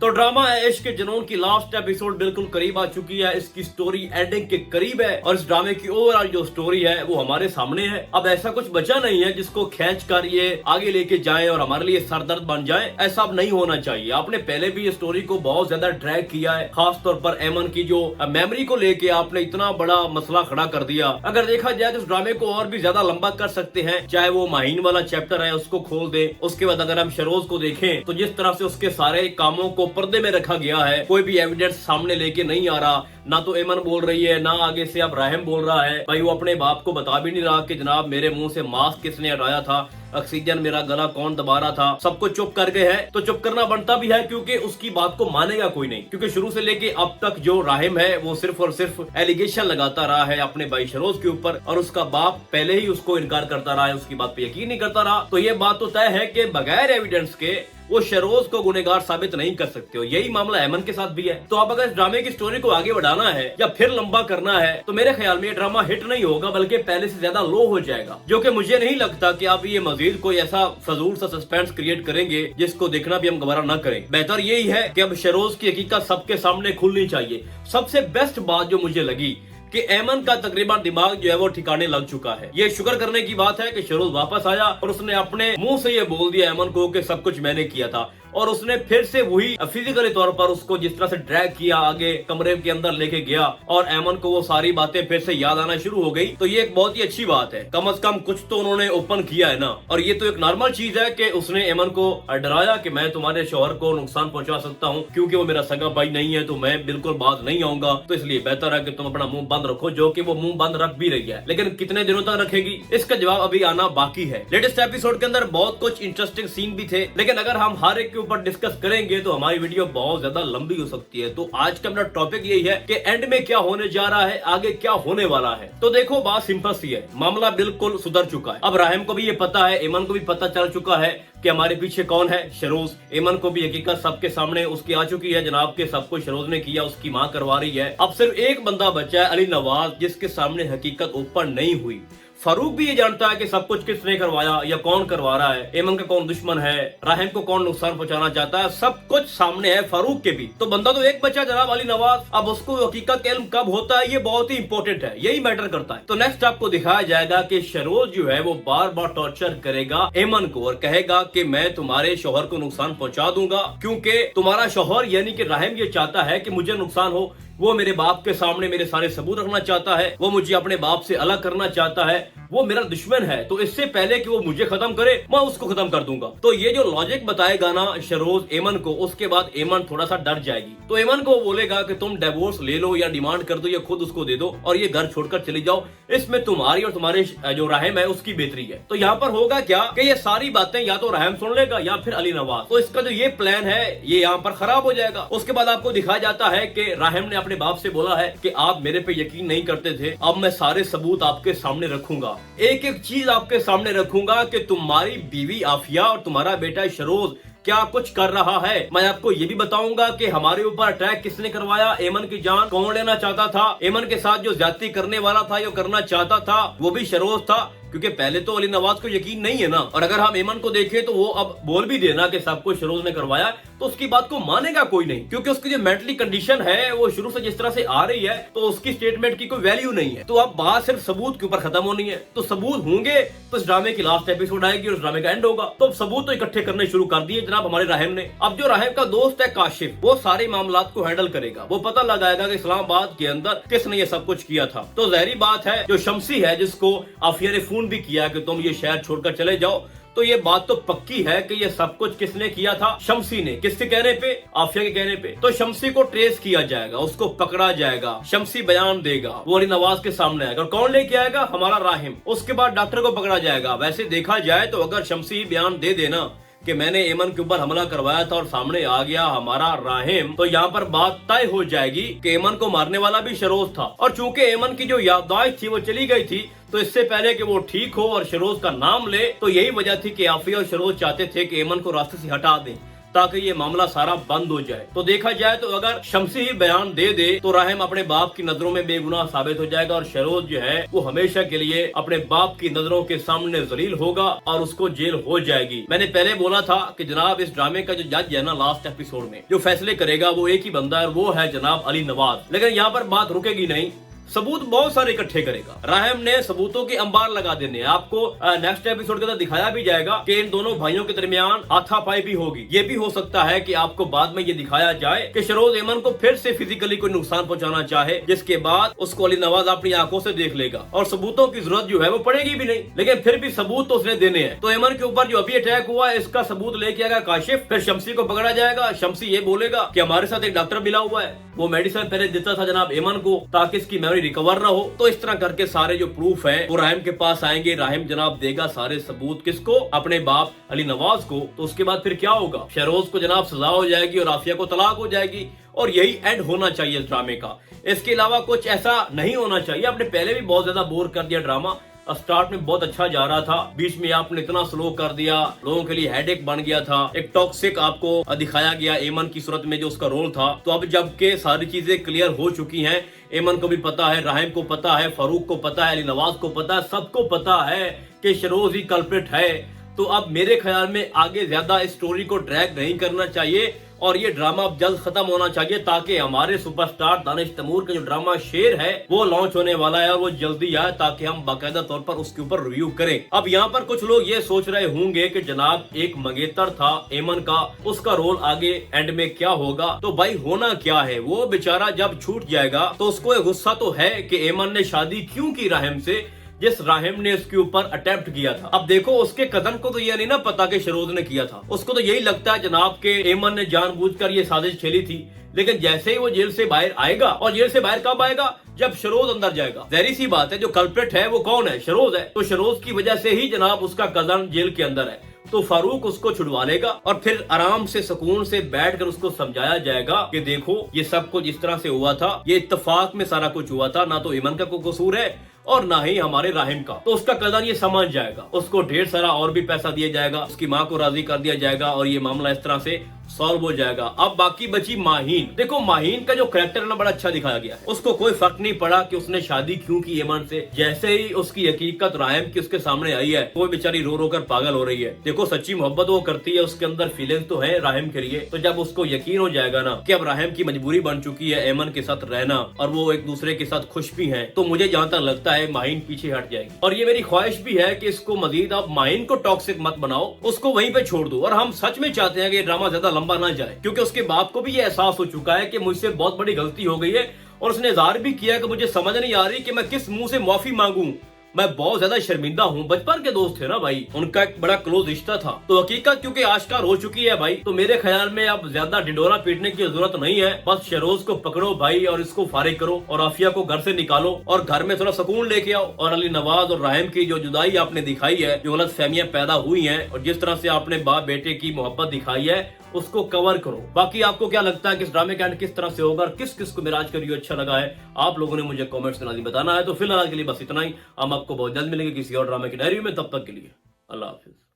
तो ड्रामा है इश्क के जुनून की लास्ट एपिसोड बिल्कुल करीब आ चुकी है। इसकी स्टोरी एंडिंग के करीब है और इस ड्रामे की ओवरऑल जो स्टोरी है वो हमारे सामने है। अब ऐसा कुछ बचा नहीं है जिसको खींच कर ये आगे लेके जाए और हमारे लिए सरदर्द बन जाए। ऐसा अब नहीं होना चाहिए। आपने पहले भी ये स्टोरी को बहुत ज्यादा ड्रैग किया है, खास तौर पर एमन की जो मेमोरी को लेके आपने इतना बड़ा मसला खड़ा कर दिया। अगर देखा जाए तो इस ड्रामे को और भी ज्यादा लंबा कर सकते हैं, चाहे वो माहीन वाला चैप्टर है उसको खोल दे। उसके बाद अगर हम शरोज को देखें तो जिस तरह से उसके सारे कामों को पर्दे में रखा गया है, कोई भी एविडेंस सामने लेके नहीं आ रहा। ना तो एमन बोल रही है, ना आगे से अब राहिम बोल रहा है। भाई वो अपने बाप को बता भी नहीं रहा कि जनाब मेरे मुंह से मास्क किसने हटाया था, ऑक्सीजन मेरा गला कौन दबा रहा था। सब कुछ चुप करके है तो चुप करना बनता भी है, क्योंकि उसकी बात को मानेगा कोई नहीं। क्योंकि शुरू से लेके अब तक जो राहिम है वो सिर्फ और सिर्फ एलिगेशन लगाता रहा है अपने भाई शरोज के ऊपर, और उसका बाप पहले ही उसको इनकार करता रहा है, उसकी बात पे यकीन नहीं करता रहा। तो ये बात तो तय है कि बगैर एविडेंस के वो शरोज को गुनहगार साबित नहीं कर सकते हो। यही मामला एमन के साथ भी है। तो अब अगर इस ड्रामे की स्टोरी को आगे बढ़ाना है या फिर लंबा करना है तो मेरे ख्याल में ये ड्रामा हिट नहीं होगा, बल्कि पहले से ज्यादा लो हो जाएगा। जो कि मुझे नहीं लगता कि आप ये मजीद कोई ऐसा फजूल सा सस्पेंस क्रिएट करेंगे जिसको देखना भी हम गवारा न करें। बेहतर यही है कि अब शरोज की हकीकत सबके सामने खुलनी चाहिए। सबसे बेस्ट बात जो मुझे लगी कि एमन का तकरीबन दिमाग जो है वो ठिकाने लग चुका है। ये शुक्र करने की बात है कि शरोज वापस आया और उसने अपने मुंह से ये बोल दिया एमन को कि सब कुछ मैंने किया था, और उसने फिर से वही फिजिकली तौर पर उसको जिस तरह से ड्रैग किया आगे कमरे के अंदर लेके गया और एमन को वो सारी बातें फिर से याद आना शुरू हो गई। तो ये एक बहुत ही अच्छी बात है, कम से कम कुछ तो उन्होंने ओपन किया है ना। और ये तो एक नॉर्मल चीज है कि उसने एमन को डराया कि मैं तुम्हारे शौहर को नुकसान पहुंचा सकता हूँ, क्योंकि वो मेरा सगा भाई नहीं है तो मैं बिल्कुल बात नहीं आऊंगा, तो इसलिए बेहतर है कि तुम अपना मुंह बंद रखो। जो कि वो मुंह बंद रख भी रही है, लेकिन कितने दिनों तक रखेगी इसका जवाब अभी आना बाकी है। लेटेस्ट एपिसोड के अंदर बहुत कुछ इंटरेस्टिंग सीन भी थे, लेकिन अगर हम हर एक के ऊपर डिस्कस करेंगे तो हमारी वीडियो बहुत ज्यादा लंबी हो सकती है। तो आज का मेरा टॉपिक यही है कि एंड में क्या होने जा रहा है, आगे क्या होने वाला है। तो देखो बात सिंपल सी है, मामला बिल्कुल सुधर चुका है। अब राहिम को भी ये पता है, एमन को भी पता चल चुका है कि हमारे पीछे कौन है, शरोज। एमन को भी हकीकत सबके सामने उसकी आ चुकी है, जनाब के सब कुछ शरोज ने किया, उसकी मां करवा रही है। अब सिर्फ एक बंदा बचा है, अली नवाज, जिसके सामने हकीकत ओपन नहीं हुई। फारूक भी ये जानता है कि सब कुछ किसने करवाया या कौन करवा रहा है, एमन का कौन दुश्मन है, राहिम को कौन नुकसान पहुंचाना चाहता है, सब कुछ सामने है फारूक के भी। तो बंदा तो एक बचा जनाब अली नवाज। अब उसको हकीकत का इल्म कब होता है ये बहुत ही इंपॉर्टेंट है, यही मैटर करता है। तो नेक्स्ट आपको दिखाया जाएगा कि शरोज जो है वो बार बार टॉर्चर करेगा एमन को और कहेगा कि मैं तुम्हारे शौहर को नुकसान पहुंचा दूंगा, क्योंकि तुम्हारा शौहर यानी कि राहिम ये चाहता है कि मुझे नुकसान हो। वो मेरे बाप के सामने मेरे सारे सबूत रखना चाहता है, वो मुझे अपने बाप से अलग करना चाहता है, वो मेरा दुश्मन है। तो इससे पहले कि वो मुझे खत्म करे मैं उसको खत्म कर दूंगा। तो ये जो लॉजिक बताएगा ना शरोज एमन को, उसके बाद एमन थोड़ा सा डर जाएगी। तो एमन को बोलेगा कि तुम डिवोर्स ले लो या डिमांड कर दो या खुद उसको दे दो और ये घर छोड़कर चली जाओ, इसमें तुम्हारी और तुम्हारे जो राहिम है उसकी बेहतरी है। तो यहाँ पर होगा क्या कि ये सारी बातें या तो राहिम सुन लेगा या फिर अली नवाज। तो इसका जो ये प्लान है ये यहाँ पर खराब हो जाएगा। उसके बाद आपको दिखाया जाता है कि राहिम ने अपने बाप से बोला है कि आप मेरे पे यकीन नहीं करते थे, अब मैं सारे सबूत आपके सामने रखूंगा, एक एक चीज आपके सामने रखूंगा कि तुम्हारी बीवी आफिया और तुम्हारा बेटा शरोज क्या कुछ कर रहा है। मैं आपको ये भी बताऊंगा कि हमारे ऊपर अटैक किसने करवाया, एमन की जान कौन लेना चाहता था, एमन के साथ जो ज्यादती करने वाला था, जो करना चाहता था वो भी शरोज था, क्योंकि पहले तो अली नवाज को यकीन नहीं है ना। और अगर हम एमन को देखें तो वो अब बोल भी देना कि सब कुछ शरोज ने करवाया तो उसकी बात को मानेगा कोई नहीं, क्योंकि उसकी जो मेंटली कंडीशन है वो शुरू से जिस तरह से आ रही है तो उसकी स्टेटमेंट की कोई वैल्यू नहीं है। तो अब बात सिर्फ सबूत के ऊपर खत्म होनी है। तो सबूत होंगे तो इस ड्रामे की लास्ट एपिसोड आएगी और इस ड्रामे का एंड होगा। तो सबूत तो इकट्ठे करने शुरू कर दिए जनाब हमारे राहिम ने। अब जो राहिम का दोस्त है काशिफ, वो सारे मामला को हैंडल करेगा, वो पता लगाएगा कि इस्लामाबाद के अंदर किसने ये सब कुछ किया था। तो जहरी बात है जो शमसी है, जिसको आफिया ने फोन भी किया कि तुम ये शहर छोड़कर चले जाओ, तो ये बात तो पक्की है कि ये सब कुछ किसने किया था, शमसी ने। किसके कहने पे, आफिया के कहने पे। तो शमसी को ट्रेस किया जाएगा, उसको पकड़ा जाएगा, शमसी बयान देगा, वो अली नवाज के सामने आएगा। और कौन लेके आएगा, हमारा राहिम। उसके बाद डॉक्टर को पकड़ा जाएगा। वैसे देखा जाए तो अगर शमसी बयान दे देना कि मैंने एमन के ऊपर हमला करवाया था और सामने आ गया हमारा राहिम, तो यहाँ पर बात तय हो जाएगी कि एमन को मारने वाला भी शरोज था। और चूंकि एमन की जो याददाश्त थी वो चली गई थी, तो इससे पहले कि वो ठीक हो और शरोज का नाम ले, तो यही वजह थी कि आफिया और शरोज चाहते थे कि एमन को रास्ते से हटा दें, ताकि ये मामला सारा बंद हो जाए। तो देखा जाए तो अगर शम्सी ही बयान दे दे तो राहिम अपने बाप की नजरों में बेगुनाह साबित हो जाएगा और शहरोज जो है वो हमेशा के लिए अपने बाप की नजरों के सामने जलील होगा और उसको जेल हो जाएगी। मैंने पहले बोला था कि जनाब इस ड्रामे का जो जज है ना लास्ट एपिसोड में जो फैसले करेगा वो एक ही बंदा है, वो है जनाब अली नवाज। लेकिन यहाँ पर बात रुकेगी नहीं, सबूत बहुत सारे इकट्ठे करेगा। राहिम ने सबूतों के अंबार लगा देने। आपको नेक्स्ट एपिसोड के अंदर दिखाया भी जाएगा कि इन दोनों भाइयों के दरमियान हाथापाई भी होगी। ये भी हो सकता है कि आपको बाद में ये दिखाया जाए कि शहरोज एमन को फिर से फिजिकली कोई नुकसान पहुंचाना चाहे, जिसके बाद उसको अली नवाज अपनी आंखों से देख लेगा और सबूतों की जरूरत जो है वो पड़ेगी भी नहीं। लेकिन फिर भी सबूत तो उसने देने हैं। तो एमन के ऊपर जो अभी अटैक हुआ है इसका सबूत लेके आएगा काशिफ, फिर शम्सी को पकड़ा जाएगा। शम्सी ये बोलेगा कि हमारे साथ एक डॉक्टर मिला हुआ है, वो मेडिसिन पहले देता था जनाब एमन को ताकि इसकी मेमोरी रिकवर ना हो। तो इस तरह करके सारे जो प्रूफ है वो राहिम के पास आएंगे। राहिम जनाब देगा सारे सबूत किसको, अपने बाप अली नवाज को। तो उसके बाद फिर क्या होगा, शहरोज को जनाब सजा हो जाएगी और आफिया को तलाक हो जाएगी और यही एंड होना चाहिए इस ड्रामे का। इसके अलावा कुछ ऐसा नहीं होना चाहिए। आपने पहले भी बहुत ज्यादा बोर कर दिया ड्रामा, स्टार्ट में बहुत अच्छा जा रहा था, बीच में आपने इतना स्लो कर दिया, लोगों के लिए हेडेक बन गया था, एक टॉक्सिक आपको दिखाया गया एमन की सूरत में जो उसका रोल था। तो अब जबकि सारी चीजें क्लियर हो चुकी हैं, एमन को भी पता है, राहिम को पता है, फारूक को पता है, अली नवाज को पता है, सबको पता है कि शहरोज ही कल्प्रिट है। तो अब मेरे ख्याल में आगे ज्यादा इस स्टोरी को ड्रैग नहीं करना चाहिए और ये ड्रामा अब जल्द खत्म होना चाहिए ताकि हमारे सुपरस्टार दानिश तैमूर का जो ड्रामा शेर है वो लॉन्च होने वाला है और वो जल्दी आए ताकि हम बाकायदा तौर पर उसके ऊपर रिव्यू करें। अब यहाँ पर कुछ लोग ये सोच रहे होंगे कि जनाब एक मंगेतर था एमन का, उसका रोल आगे एंड में क्या होगा। तो भाई होना क्या है, वो बेचारा जब छूट जाएगा तो उसको गुस्सा तो है कि एमन ने शादी क्यों की राहिम से, जिस राहिम ने उसके ऊपर अटेम्प्ट किया था। अब देखो उसके कदम को तो ये नहीं ना पता कि शहरोज ने किया था, उसको तो यही लगता है जनाब के एमन ने जानबूझकर ये साजिश खेली थी। लेकिन जैसे ही वो जेल से बाहर आएगा, और जेल से बाहर कब आएगा, जब शहरोज अंदर जाएगा। जहरी सी बात है, जो कल्प्रिट है वो कौन है, शहरोज है। तो शहरोज की वजह से ही जनाब उसका कजन जेल के अंदर है। तो फारूक उसको छुड़वा लेगा और फिर आराम से सुकून से बैठकर उसको समझाया जाएगा कि देखो ये सब कुछ इस तरह से हुआ था, ये इत्तेफाक में सारा कुछ हुआ था, ना तो ईमन का कोई कसूर है और ना ही हमारे राहिम का। तो उसका कदर ये समझ जाएगा, उसको ढेर सारा और भी पैसा दिया जाएगा, उसकी माँ को राजी कर दिया जाएगा और ये मामला इस तरह से सॉल्व हो जाएगा। अब बाकी बची माहीन। देखो माहीन का जो कैरेक्टर है ना बड़ा अच्छा दिखाया गया है। उसको कोई फर्क नहीं पड़ा कि उसने शादी क्यों की एमन से। जैसे ही उसकी हकीकत राहिम की उसके सामने आई है वो बेचारी रो रो कर पागल हो रही है। देखो सच्ची मोहब्बत वो करती है, उसके अंदर फीलिंग्स तो है राहिम के लिए। तो जब उसको यकीन हो जाएगा ना कि अब राहिम की मजबूरी बन चुकी है एमन के साथ रहना और वो एक दूसरे के साथ खुश भी है, तो मुझे जहाँ तक लगता है माहीन पीछे हट जाएगी। और ये मेरी ख्वाहिश भी है कि इसको मजीद आप माहीन को टॉक्सिक मत बनाओ, उसको वहीं पे छोड़ दो। और हम सच में चाहते हैं कि ये ड्रामा ज्यादा लंबा ना जाए, क्योंकि उसके बाप को भी ये एहसास हो चुका है कि मुझसे बहुत बड़ी गलती हो गई है और उसने इज़हार भी किया कि मुझे समझ नहीं आ रही कि मैं किस मुंह से माफी मांगूं, मैं बहुत ज्यादा शर्मिंदा हूँ। बचपन के दोस्त थे ना भाई, उनका एक बड़ा क्लोज रिश्ता था। तो हकीकत क्योंकि आश्कार हो चुकी है भाई, तो मेरे ख्याल में अब ज्यादा ढिंडोरा पीटने की जरूरत नहीं है। बस शहरोज को पकड़ो भाई और इसको फारिग करो और आफिया को घर से निकालो और घर में थोड़ा सुकून लेके आओ। और अली नवाज और राहिम की जो जुदाई आपने दिखाई है, जो गलत फहमियां पैदा हुई हैं और जिस तरह से आपने बाप बेटे की मोहब्बत दिखाई है, उसको कवर करो। बाकी आपको क्या लगता है कि इस ड्रामे का एंड किस तरह से होगा और किस किस को मेरा आज का रिव्यू अच्छा लगा है, आप लोगों ने मुझे कमेंट्स में बताना है। तो फिलहाल के लिए बस इतना ही, हम आपको बहुत जल्द मिलेंगे किसी और ड्रामे की डायरी में। तब तक के लिए अल्लाह हाफिज।